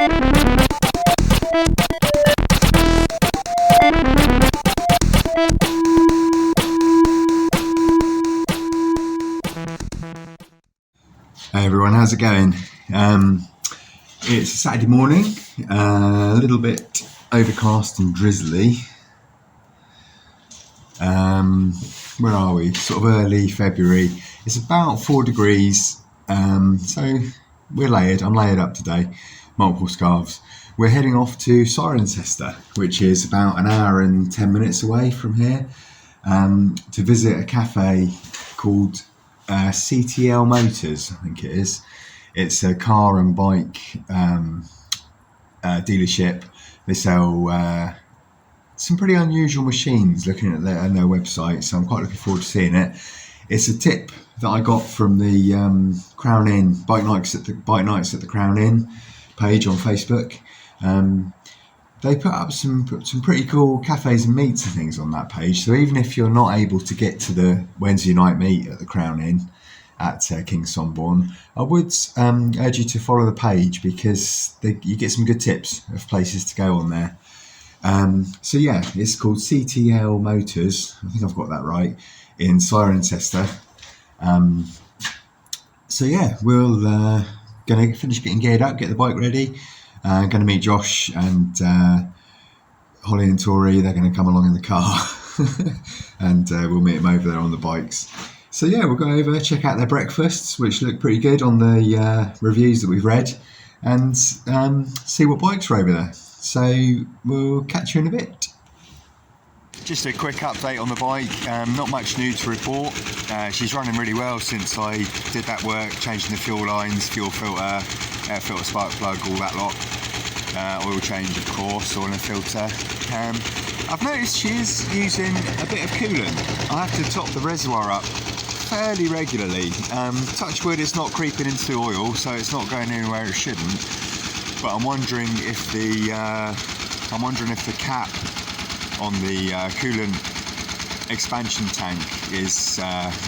Hey everyone, how's it going? It's a Saturday morning, a little bit overcast and drizzly. Where are we? Sort of early February. It's about 4 degrees, so we're layered. I'm layered up today, multiple scarves. We're heading off to Cirencester, which is about an hour and 10 minutes away from here, to visit a cafe called CTL Motors, I think it is. It's a car and bike dealership. They sell some pretty unusual machines, looking at their website, so I'm quite looking forward to seeing it. It's a tip that I got from the Crown Inn, Bike Nights at the Crown Inn page on Facebook. They put up some pretty cool cafes and meets and things on that page. So even if you're not able to get to the Wednesday night meet at the Crown Inn at King's Somborne, I would urge you to follow the page, because you get some good tips of places to go on there. So yeah, it's called CTL Motors. I think I've got that right, in Cirencester. So yeah, we'll gonna finish getting geared up, get the bike ready. Going to meet Josh and Holly and Tori. They're going to come along in the car, and we'll meet them over there on the bikes. So yeah, we'll go over, check out their breakfasts, which look pretty good on the reviews that we've read, and see what bikes are over there. So we'll catch you in a bit. Just a quick update on the bike, not much new to report. She's running really well since I did that work, changing the fuel lines, fuel filter, air filter, spark plug, all that lot. Oil change, of course, oil and filter. I've noticed she is using a bit of coolant. I have to top the reservoir up fairly regularly. Touch wood, it's not creeping into the oil, so it's not going anywhere it shouldn't. But I'm wondering if the cap on the coolant expansion tank is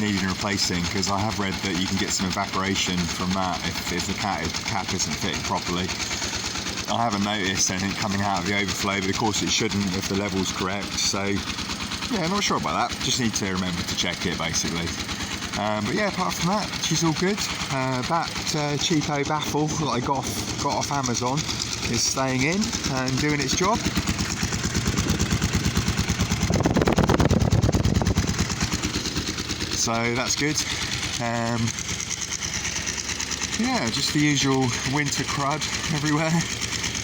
needing replacing, because I have read that you can get some evaporation from that if the cap isn't fitting properly. I haven't noticed anything coming out of the overflow, but of course it shouldn't if the level's correct. So yeah, I'm not sure about that. Just need to remember to check it, basically. But yeah, apart from that, she's all good. That cheapo baffle that I got off Amazon is staying in and doing its job. So that's good. Yeah, just the usual winter crud everywhere,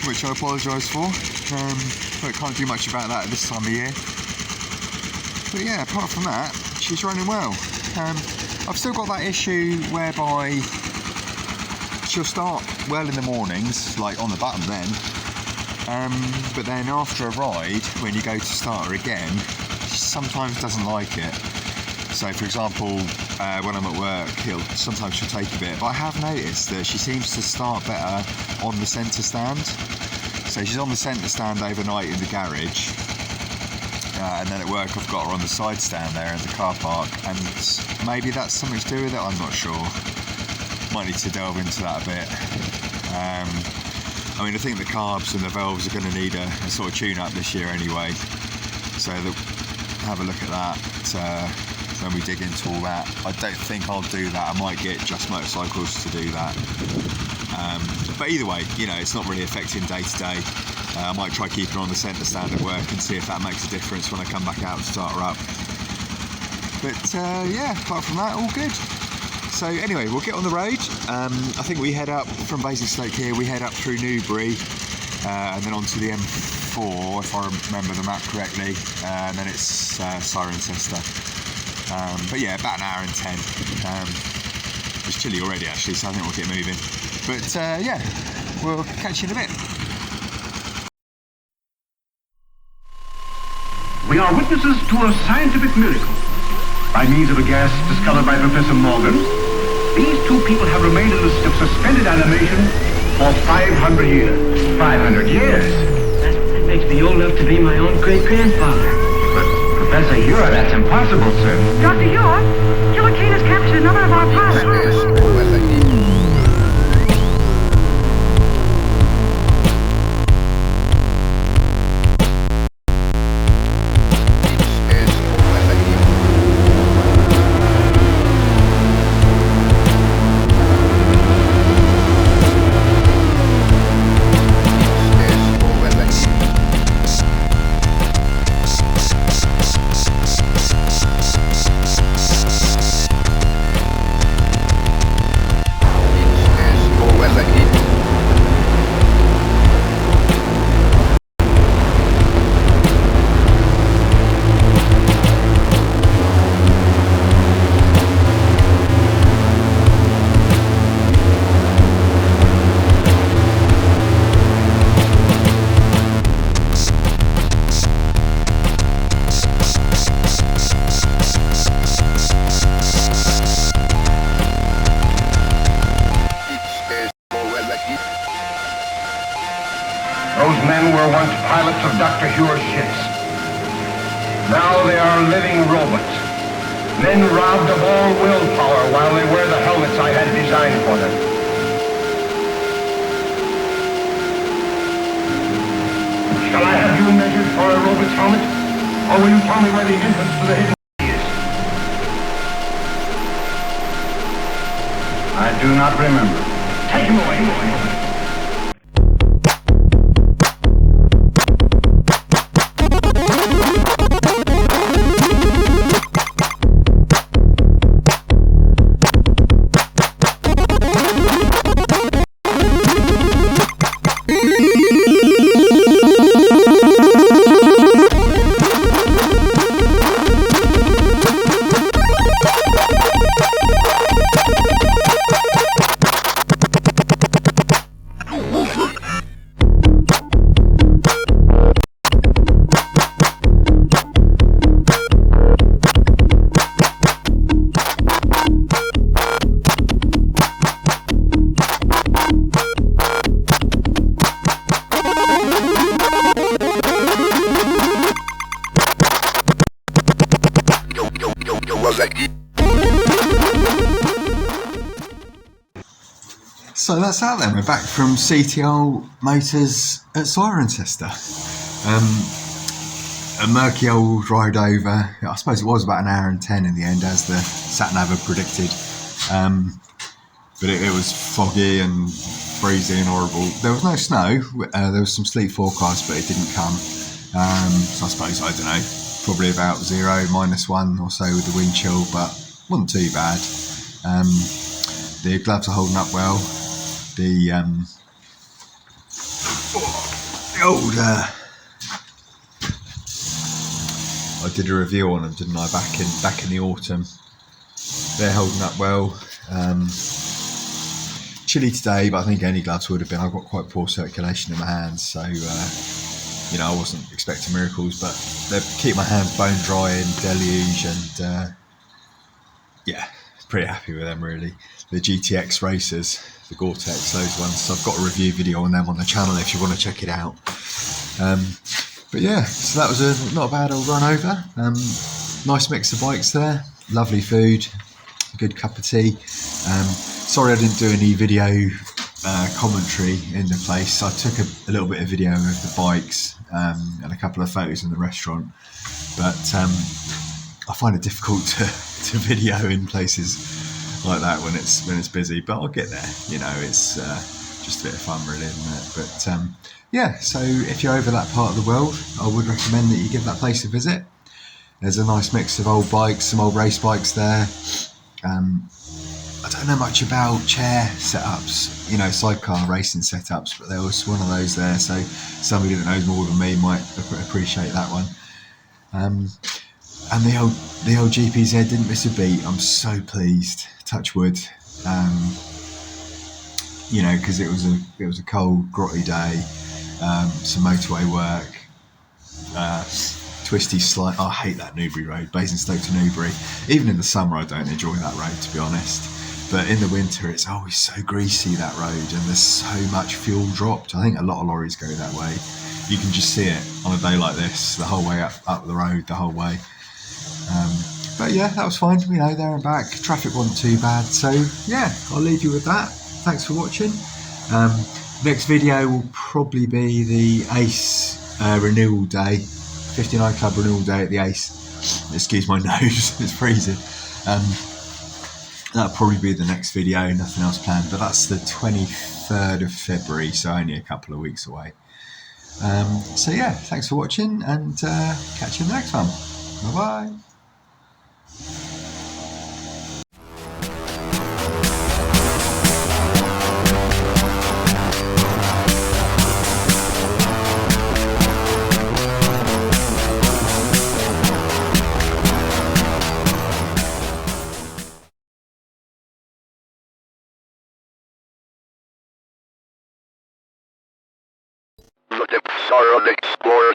which I apologise for. But can't do much about that at this time of year. But yeah, apart from that, she's running well. I've still got that issue whereby she'll start well in the mornings, like on the button then. But then after a ride, when you go to start her again, she sometimes doesn't like it. So for example, when I'm at work, sometimes she'll take a bit, but I have noticed that she seems to start better on the centre stand. So she's on the centre stand overnight in the garage, and then at work I've got her on the side stand there in the car park, and maybe that's something to do with it, I'm not sure. Might need to delve into that a bit. I mean, I think the carbs and the valves are going to need a sort of tune-up this year anyway, so have a look at that. When we dig into all that, I don't think I'll do that. I might get Just Motorcycles to do that. But either way, you know, it's not really affecting day to day. I might try keeping her on the centre stand at work and see if that makes a difference when I come back out and start her up. But yeah, apart from that, all good. So anyway, we'll get on the road. I think we head up from Basingstoke here, we head up through Newbury, and then onto the M4, if I remember the map correctly, and then it's Cirencester. But yeah, about an hour and 10. It's chilly already actually, so I think we'll get moving. But yeah, we'll catch you in a bit. We are witnesses to a scientific miracle. By means of a gas discovered by Professor Morgan, these two people have remained in a state of suspended animation for 500 years. 500 years? That makes me old enough to be my own great-grandfather. Professor Ure, that's impossible, sir. Dr. Ure, Killer Kane has captured another of our pilots. Those men were once pilots of Dr. Hure's ships. Now they are living robots. Men robbed of all willpower while they wear the helmets I had designed for them. Shall I have you measured for a robot's helmet? Or will you tell me where the entrance to the hidden city is? I do not remember. Take him away, boy. So that's that then. We're back from CTL Motors at Cirencester. A murky old ride over. I suppose it was about an hour and 10 in the end, as the sat-nav had predicted. But it was foggy and breezy and horrible. There was no snow. There was some sleet forecast, but it didn't come. So I suppose, I don't know, probably about 0, -1 or so with the wind chill, but wasn't too bad. The gloves are holding up well. The old I did a review on them, didn't I, back in the autumn. They're holding up well. Chilly today, but I think any gloves would have been. I've got quite poor circulation in my hands, so I wasn't expecting miracles, but they keep my hands bone dry and deluge, and pretty happy with them really. The GTX racers, the Gore-Tex, those ones. So I've got a review video on them on the channel if you want to check it out. But yeah, so that was not a bad old run over. Nice mix of bikes there. Lovely food, a good cup of tea. Sorry I didn't do any video commentary in the place. I took a little bit of video of the bikes and a couple of photos in the restaurant, but I find it difficult to video in places like that when it's busy. But I'll get there. It's just a bit of fun, really, isn't it? But so if you're over that part of the world, I would recommend that you give that place a visit. There's a nice mix of old bikes, some old race bikes there. I don't know much about chair setups, sidecar racing setups, but there was one of those there, so somebody that knows more than me might appreciate that one. And the old GPZ didn't miss a beat. I'm so pleased. Touch wood. Because it was a cold, grotty day. Some motorway work. Twisty slide. I hate that Newbury road, Basingstoke to Newbury. Even in the summer, I don't enjoy that road, to be honest. But in the winter, it's always so greasy, that road, and there's so much fuel dropped. I think a lot of lorries go that way. You can just see it on a day like this, the whole way up the road, the whole way. But yeah, that was fine. There and back. Traffic wasn't too bad. So yeah, I'll leave you with that. Thanks for watching. Next video will probably be the ACE renewal day, 59 Club renewal day at the ACE. Excuse my nose, it's freezing. That'll probably be the next video, nothing else planned, but that's the 23rd of February, so only a couple of weeks away. So yeah, thanks for watching, and catch you in the next one. Bye bye. Look at Sorrow Explorer.